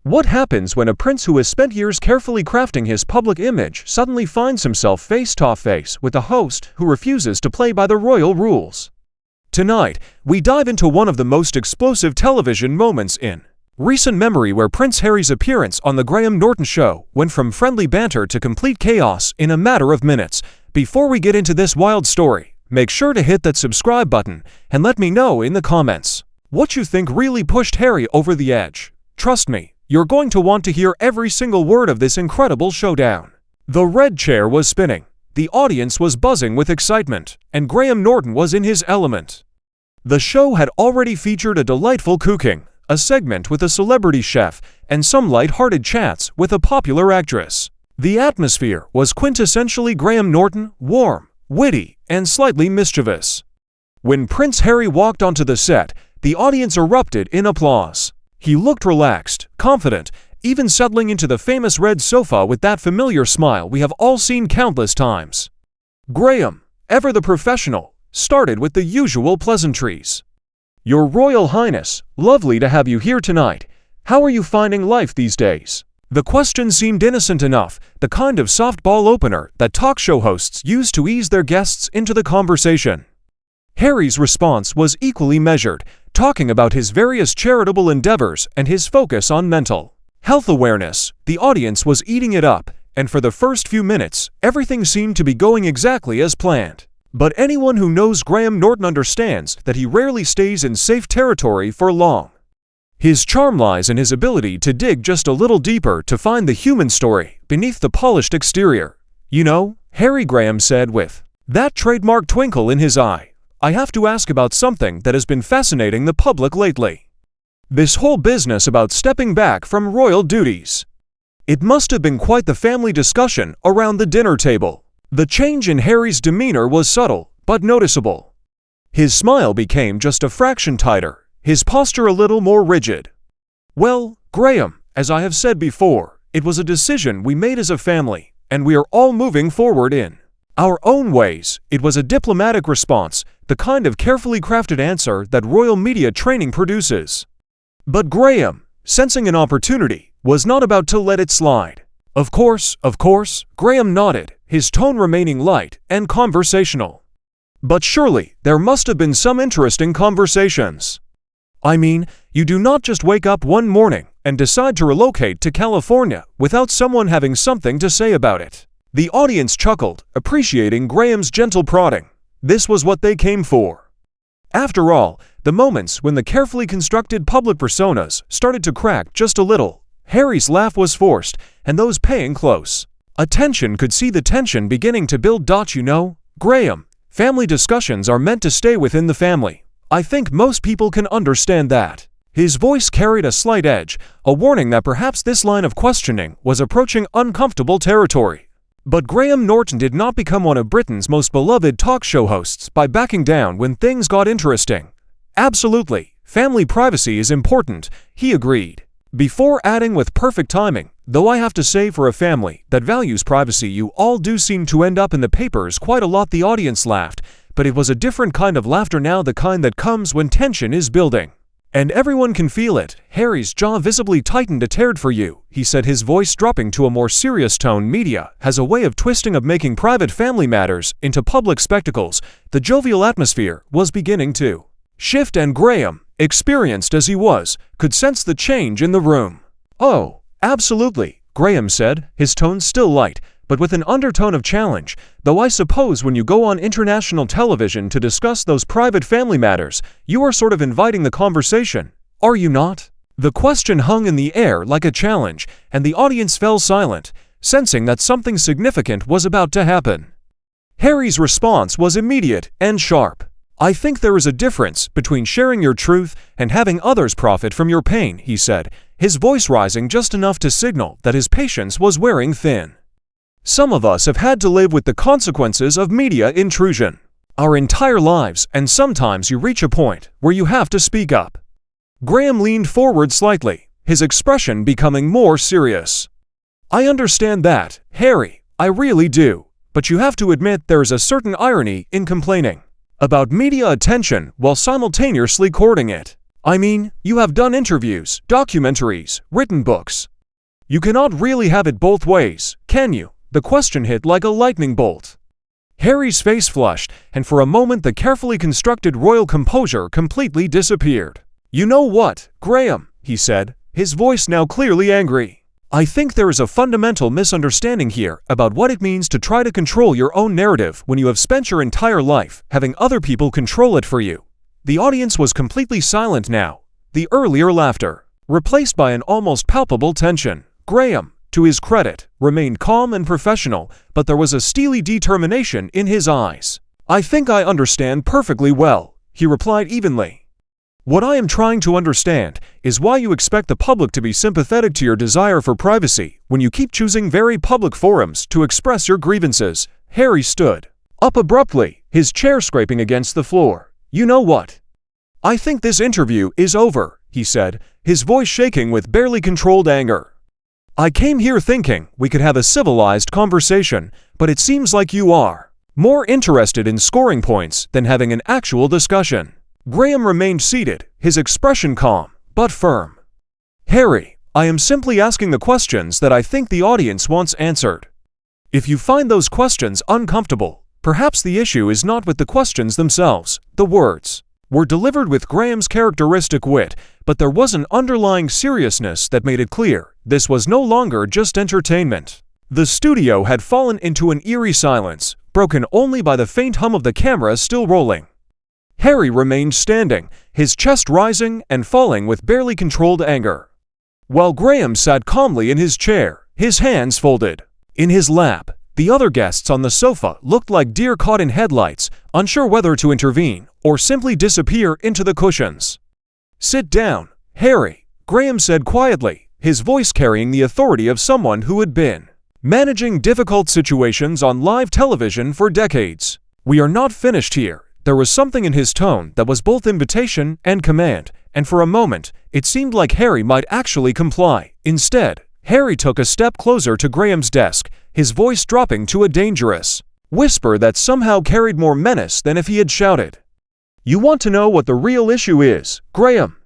What happens when a prince who has spent years carefully crafting his public image suddenly finds himself face-to-face with a host who refuses to play by the royal rules? Tonight, we dive into one of the most explosive television moments in recent memory, where Prince Harry's appearance on The Graham Norton Show went from friendly banter to complete chaos in a matter of minutes. Before we get into this wild story, make sure to hit that subscribe button and let me know in the comments what you think really pushed Harry over the edge. Trust me, you're going to want to hear every single word of this incredible showdown. The red chair was spinning, the audience was buzzing with excitement, and Graham Norton was in his element. The show had already featured a delightful cooking, a segment with a celebrity chef, and some light-hearted chats with a popular actress. The atmosphere was quintessentially Graham Norton, warm, witty, and slightly mischievous. When Prince Harry walked onto the set, the audience erupted in applause. He looked relaxed, confident, even settling into the famous red sofa with that familiar smile we have all seen countless times. Graham, ever the professional, started with the usual pleasantries. "Your Royal Highness, lovely to have you here tonight. How are you finding life these days?" The question seemed innocent enough, the kind of softball opener that talk show hosts use to ease their guests into the conversation. Harry's response was equally measured, talking about his various charitable endeavors and his focus on mental health awareness. The audience was eating it up, and for the first few minutes, everything seemed to be going exactly as planned. But anyone who knows Graham Norton understands that he rarely stays in safe territory for long. His charm lies in his ability to dig just a little deeper to find the human story beneath the polished exterior. "You know, Harry," Graham said with that trademark twinkle in his eye, "I have to ask about something that has been fascinating the public lately. This whole business about stepping back from royal duties. It must have been quite the family discussion around the dinner table." The change in Harry's demeanor was subtle, but noticeable. His smile became just a fraction tighter, his posture a little more rigid. "Well, Graham, as I have said before, it was a decision we made as a family, and we are all moving forward in our own ways." It was a diplomatic response, the kind of carefully crafted answer that royal media training produces. But Graham, sensing an opportunity, was not about to let it slide. Of course, Graham nodded, his tone remaining light and conversational. "But surely, there must have been some interesting conversations. I mean, you do not just wake up one morning and decide to relocate to California without someone having something to say about it." The audience chuckled, appreciating Graham's gentle prodding. This was what they came for. After all, the moments when the carefully constructed public personas started to crack just a little, Harry's laugh was forced, and those paying close attention could see the tension beginning to build. "You know, Graham, family discussions are meant to stay within the family. I think most people can understand that." His voice carried a slight edge, a warning that perhaps this line of questioning was approaching uncomfortable territory. But Graham Norton did not become one of Britain's most beloved talk show hosts by backing down when things got interesting. "Absolutely, family privacy is important," he agreed, before adding with perfect timing, "Though I have to say, for a family that values privacy, you all do seem to end up in the papers quite a lot." The audience laughed, but it was a different kind of laughter now, the kind that comes when tension is building. "And everyone can feel it." Harry's jaw visibly tightened. "A teared for you," he said, his voice dropping to a more serious tone. "Media has a way of twisting, of making private family matters into public spectacles." The jovial atmosphere was beginning to shift, and Graham, experienced as he was, could sense the change in the room. "Oh, absolutely," Graham said, his tone still light, but with an undertone of challenge. "Though I suppose when you go on international television to discuss those private family matters, you are sort of inviting the conversation, are you not?" The question hung in the air like a challenge, and the audience fell silent, sensing that something significant was about to happen. Harry's response was immediate and sharp. "I think there is a difference between sharing your truth and having others profit from your pain," he said, his voice rising just enough to signal that his patience was wearing thin. "Some of us have had to live with the consequences of media intrusion our entire lives, and sometimes you reach a point where you have to speak up." Graham leaned forward slightly, his expression becoming more serious. "I understand that, Harry, I really do, but you have to admit there is a certain irony in complaining about media attention while simultaneously courting it." I mean, you have done interviews, documentaries, written books. You cannot really have it both ways, can you? The question hit like a lightning bolt. Harry's face flushed, and for a moment the carefully constructed royal composure completely disappeared. "You know what, Graham," he said, his voice now clearly angry. "I think there is a fundamental misunderstanding here about what it means to try to control your own narrative when you have spent your entire life having other people control it for you." The audience was completely silent now, the earlier laughter replaced by an almost palpable tension. Graham, to his credit, remained calm and professional, but there was a steely determination in his eyes. "I think I understand perfectly well," he replied evenly. "What I am trying to understand is why you expect the public to be sympathetic to your desire for privacy when you keep choosing very public forums to express your grievances." Harry stood up abruptly, his chair scraping against the floor. "You know what? I think this interview is over," he said, his voice shaking with barely controlled anger. "I came here thinking we could have a civilized conversation, but it seems like you are more interested in scoring points than having an actual discussion." Graham remained seated, his expression calm, but firm. "Harry, I am simply asking the questions that I think the audience wants answered. If you find those questions uncomfortable, perhaps the issue is not with the questions themselves." The words were delivered with Graham's characteristic wit, but there was an underlying seriousness that made it clear this was no longer just entertainment. The studio had fallen into an eerie silence, broken only by the faint hum of the camera still rolling. Harry remained standing, his chest rising and falling with barely controlled anger, while Graham sat calmly in his chair, his hands folded in his lap. The other guests on the sofa looked like deer caught in headlights, unsure whether to intervene or simply disappear into the cushions. "Sit down, Harry," Graham said quietly, his voice carrying the authority of someone who had been managing difficult situations on live television for decades. "We are not finished here." There was something in his tone that was both invitation and command, and for a moment, it seemed like Harry might actually comply. Instead, Harry took a step closer to Graham's desk, his voice dropping to a dangerous whisper that somehow carried more menace than if he had shouted. "You want to know what the real issue is, Graham?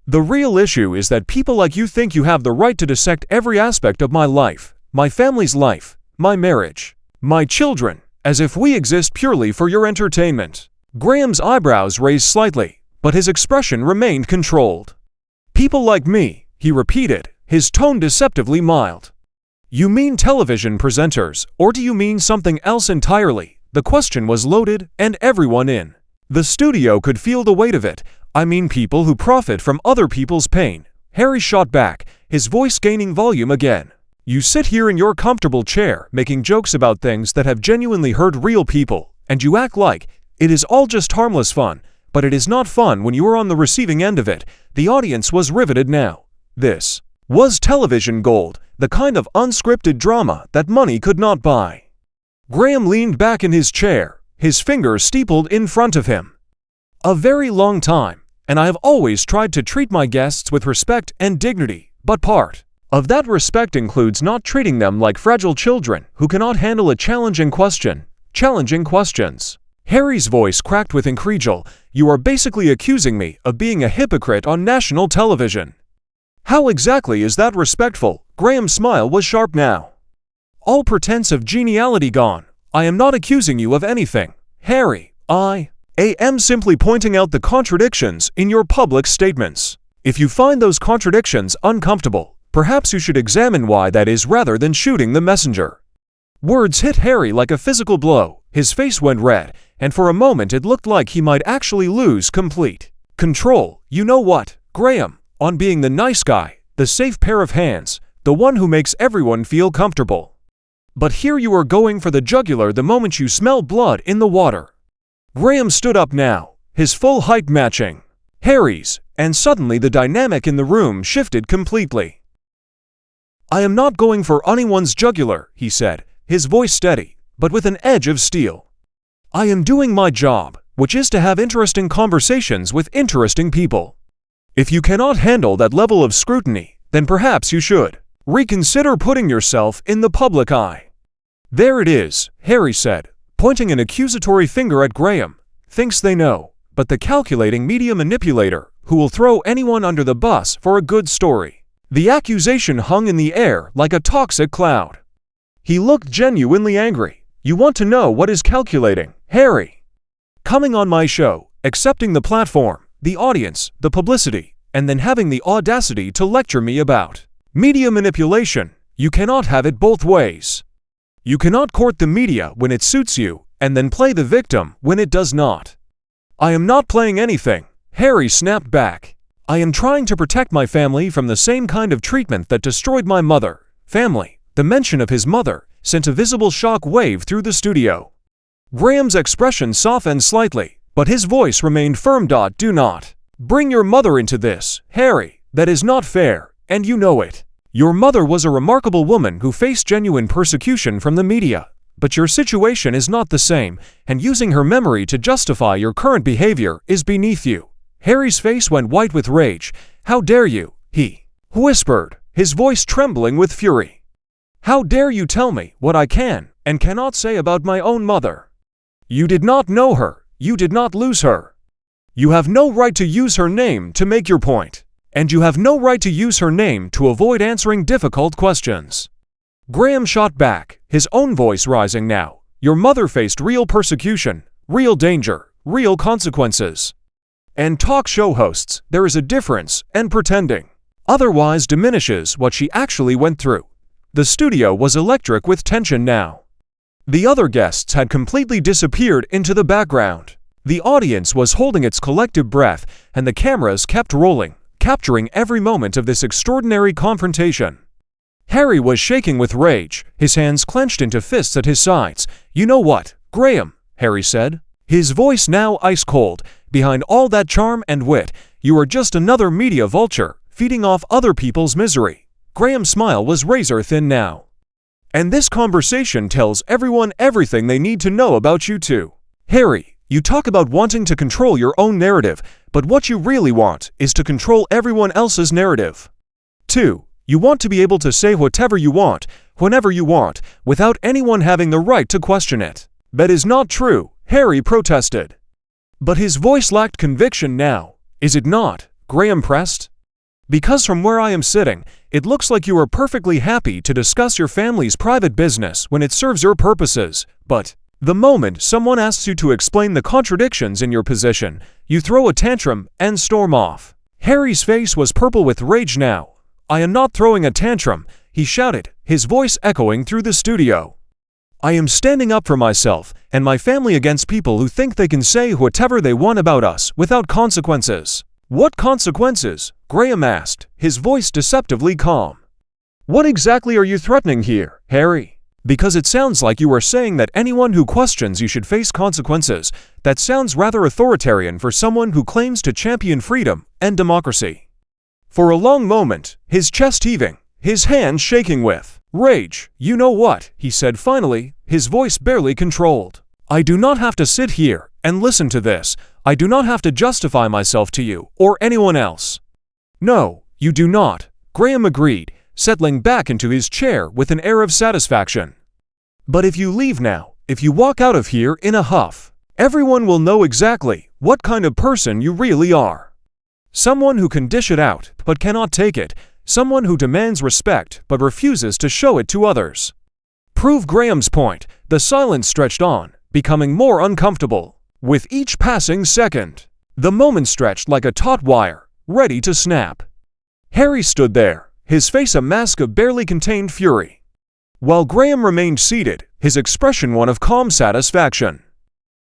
The real issue is that people like you think you have the right to dissect every aspect of my life, my family's life, my marriage, my children, as if we exist purely for your entertainment." Graham's eyebrows raised slightly, but his expression remained controlled. "People like me," he repeated, his tone deceptively mild. "You mean television presenters, or do you mean something else entirely?" The question was loaded, and everyone in the studio could feel the weight of it. "I mean people who profit from other people's pain." Harry shot back, his voice gaining volume again. "You sit here in your comfortable chair making jokes about things that have genuinely hurt real people, and you act like it is all just harmless fun, but it is not fun when you are on the receiving end of it." The audience was riveted now. This was television gold, the kind of unscripted drama that money could not buy. Graham leaned back in his chair, his fingers steepled in front of him. "A very long time, and I have always tried to treat my guests with respect and dignity, but part of that respect includes not treating them like fragile children who cannot handle a challenging question. Challenging questions." Harry's voice cracked with incredulity. "You are basically accusing me of being a hypocrite on national television. How exactly is that respectful?" Graham's smile was sharp now, all pretense of geniality gone. "I am not accusing you of anything, Harry. I am simply pointing out the contradictions in your public statements. If you find those contradictions uncomfortable, perhaps you should examine why that is rather than shooting the messenger." Words hit Harry like a physical blow. His face went red, and for a moment it looked like he might actually lose complete control. "You know what, Graham? On being the nice guy, the safe pair of hands, the one who makes everyone feel comfortable. But here you are going for the jugular the moment you smell blood in the water." Graham stood up now, his full height matching Harry's, and suddenly the dynamic in the room shifted completely. "I am not going for anyone's jugular," he said, his voice steady, but with an edge of steel. "I am doing my job, which is to have interesting conversations with interesting people. If you cannot handle that level of scrutiny, then perhaps you should reconsider putting yourself in the public eye." "There it is," Harry said, pointing an accusatory finger at Graham. "Thinks they know, but the calculating media manipulator who will throw anyone under the bus for a good story. The accusation hung in the air like a toxic cloud. He looked genuinely angry. You want to know what is calculating, Harry? Coming on my show, accepting the platform, the audience, the publicity, and then having the audacity to lecture me about media manipulation. You cannot have it both ways. You cannot court the media when it suits you, and then play the victim when it does not. I am not playing anything, Harry snapped back. I am trying to protect my family from the same kind of treatment that destroyed my mother. Family. The mention of his mother sent a visible shock wave through the studio. Graham's expression softened slightly, but his voice remained firm. Do not bring your mother into this, Harry. That is not fair, and you know it. Your mother was a remarkable woman who faced genuine persecution from the media, but your situation is not the same, and using her memory to justify your current behavior is beneath you. Harry's face went white with rage. How dare you, he whispered, his voice trembling with fury. How dare you tell me what I can and cannot say about my own mother? You did not know her, you did not lose her. You have no right to use her name to make your point. And you have no right to use her name to avoid answering difficult questions. Graham shot back, his own voice rising now. Your mother faced real persecution, real danger, real consequences. And talk show hosts, there is a difference, and pretending otherwise diminishes what she actually went through. The studio was electric with tension now. The other guests had completely disappeared into the background. The audience was holding its collective breath, and the cameras kept rolling, capturing every moment of this extraordinary confrontation. Harry was shaking with rage, his hands clenched into fists at his sides. You know what, Graham, Harry said, his voice now ice-cold. Behind all that charm and wit, you are just another media vulture, feeding off other people's misery. Graham's smile was razor-thin now. And this conversation tells everyone everything they need to know about you too. Harry, you talk about wanting to control your own narrative, but what you really want is to control everyone else's narrative. 2. You want to be able to say whatever you want, whenever you want, without anyone having the right to question it. That is not true, Harry protested. But his voice lacked conviction now. Is it not? Graham pressed. Because from where I am sitting, it looks like you are perfectly happy to discuss your family's private business when it serves your purposes, but the moment someone asks you to explain the contradictions in your position, you throw a tantrum and storm off. Harry's face was purple with rage now. I am not throwing a tantrum, he shouted, his voice echoing through the studio. I am standing up for myself and my family against people who think they can say whatever they want about us without consequences. What consequences? Graham asked, his voice deceptively calm. What exactly are you threatening here, Harry? Because it sounds like you are saying that anyone who questions you should face consequences. That sounds rather authoritarian for someone who claims to champion freedom and democracy. For a long moment, his chest heaving, his hands shaking with rage. You know what, he said finally, his voice barely controlled. I do not have to sit here and listen to this. I do not have to justify myself to you or anyone else. No, you do not, Graham agreed, settling back into his chair with an air of satisfaction. But if you leave now, if you walk out of here in a huff, everyone will know exactly what kind of person you really are. Someone who can dish it out but cannot take it, someone who demands respect but refuses to show it to others. Prove Graham's point, the silence stretched on, becoming more uncomfortable. With each passing second, the moment stretched like a taut wire, ready to snap. Harry stood there, his face a mask of barely contained fury, while Graham remained seated, his expression one of calm satisfaction.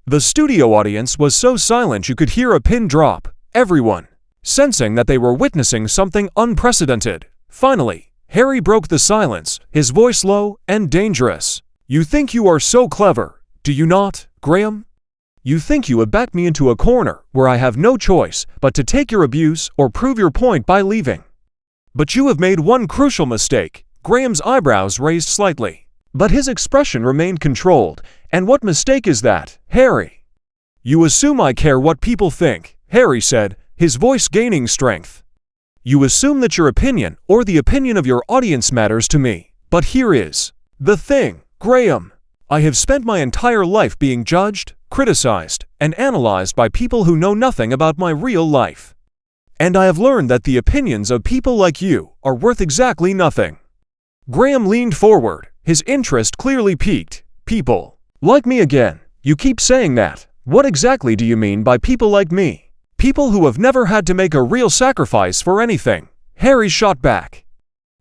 The studio audience was so silent you could hear a pin drop, everyone sensing that they were witnessing something unprecedented. Finally, Harry broke the silence, his voice low and dangerous. You think you are so clever, do you not, Graham? You think you have backed me into a corner where I have no choice but to take your abuse or prove your point by leaving. But you have made one crucial mistake. Graham's eyebrows raised slightly, but his expression remained controlled. And what mistake is that, Harry? You assume I care what people think, Harry said, his voice gaining strength. You assume that your opinion or the opinion of your audience matters to me. But here is the thing, Graham. I have spent my entire life being judged, criticized, and analyzed by people who know nothing about my real life. And I have learned that the opinions of people like you are worth exactly nothing." Graham leaned forward, his interest clearly piqued. "People like me again? You keep saying that. What exactly do you mean by people like me?" "People who have never had to make a real sacrifice for anything," Harry shot back.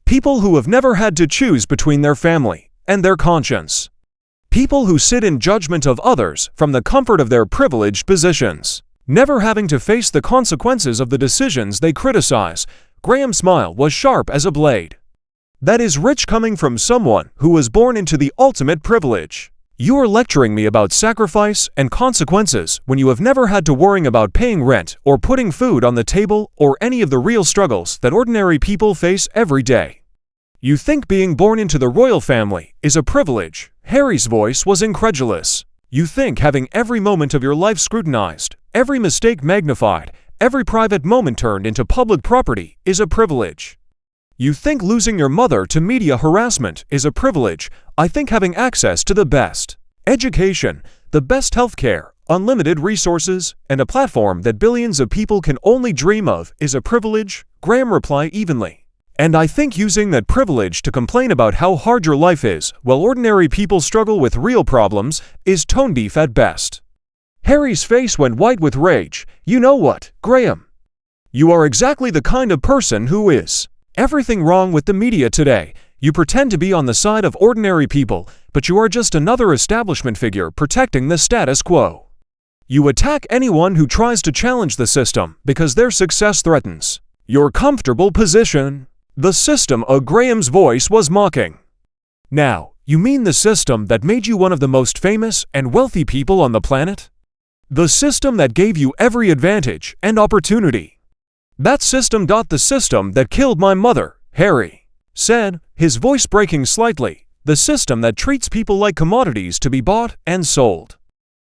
"People who have never had to choose between their family and their conscience. People who sit in judgment of others from the comfort of their privileged positions, never having to face the consequences of the decisions they criticize." Graham's smile was sharp as a blade. "That is rich coming from someone who was born into the ultimate privilege. You are lecturing me about sacrifice and consequences when you have never had to worry about paying rent or putting food on the table or any of the real struggles that ordinary people face every day. You think being born into the royal family is a privilege?" Harry's voice was incredulous. "You think having every moment of your life scrutinized, every mistake magnified, every private moment turned into public property is a privilege? You think losing your mother to media harassment is a privilege? I think having access to the best education, the best healthcare, unlimited resources, and a platform that billions of people can only dream of is a privilege," Graham replied evenly. "And I think using that privilege to complain about how hard your life is while ordinary people struggle with real problems is tone deaf at best." Harry's face went white with rage. "You know what, Graham? You are exactly the kind of person who is everything wrong with the media today. You pretend to be on the side of ordinary people, but you are just another establishment figure protecting the status quo. You attack anyone who tries to challenge the system because their success threatens your comfortable position." The system of Graham's voice was mocking. "Now, you mean the system that made you one of the most famous and wealthy people on the planet? The system that gave you every advantage and opportunity? That system. The system that killed my mother," Harry said, his voice breaking slightly. "The system that treats people like commodities to be bought and sold.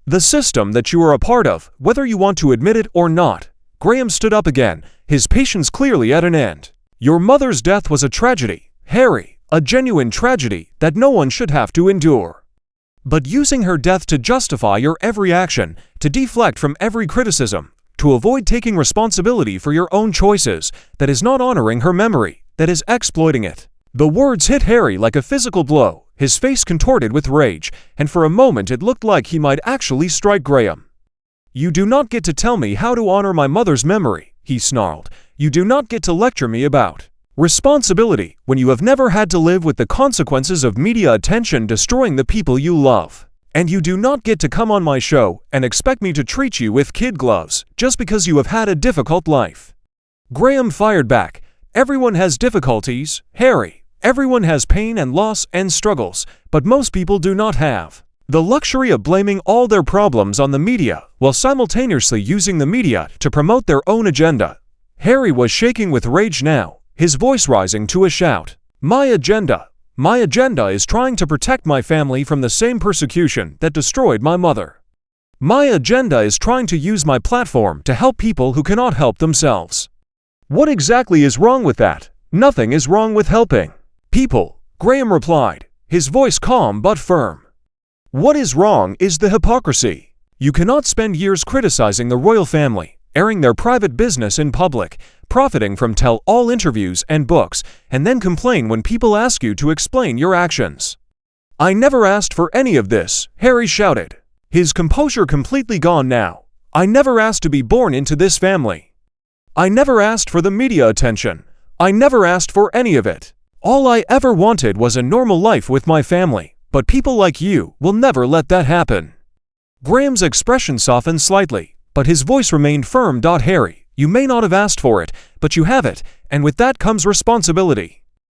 The system that you are a part of, whether you want to admit it or not." Graham stood up again, his patience clearly at an end. "Your mother's death was a tragedy, Harry, a genuine tragedy that no one should have to endure. But using her death to justify your every action, to deflect from every criticism, to avoid taking responsibility for your own choices, that is not honoring her memory, that is exploiting it." The words hit Harry like a physical blow, his face contorted with rage, and for a moment it looked like he might actually strike Graham. "You do not get to tell me how to honor my mother's memory," he snarled. "You do not get to lecture me about responsibility when you have never had to live with the consequences of media attention destroying the people you love. And you do not get to come on my show and expect me to treat you with kid gloves just because you have had a difficult life." Graham fired back. "Everyone has difficulties, Harry. Everyone has pain and loss and struggles, but most people do not have the luxury of blaming all their problems on the media while simultaneously using the media to promote their own agenda." Harry was shaking with rage now, his voice rising to a shout. My agenda is trying to protect my family from the same persecution that destroyed my mother. My agenda is trying to use my platform to help people who cannot help themselves." "What exactly is wrong with that?" "Nothing is wrong with helping people," Graham replied, his voice calm but firm. "What is wrong is the hypocrisy. You cannot spend years criticizing the royal family, airing their private business in public, profiting from tell-all interviews and books, and then complain when people ask you to explain your actions." "I never asked for any of this," Harry shouted, his composure completely gone now. "I never asked to be born into this family. I never asked for the media attention. I never asked for any of it. All I ever wanted was a normal life with my family, but people like you will never let that happen." Graham's expression softened slightly, but his voice remained firm. "Harry, you may not have asked for it, but you have it, and with that comes responsibility.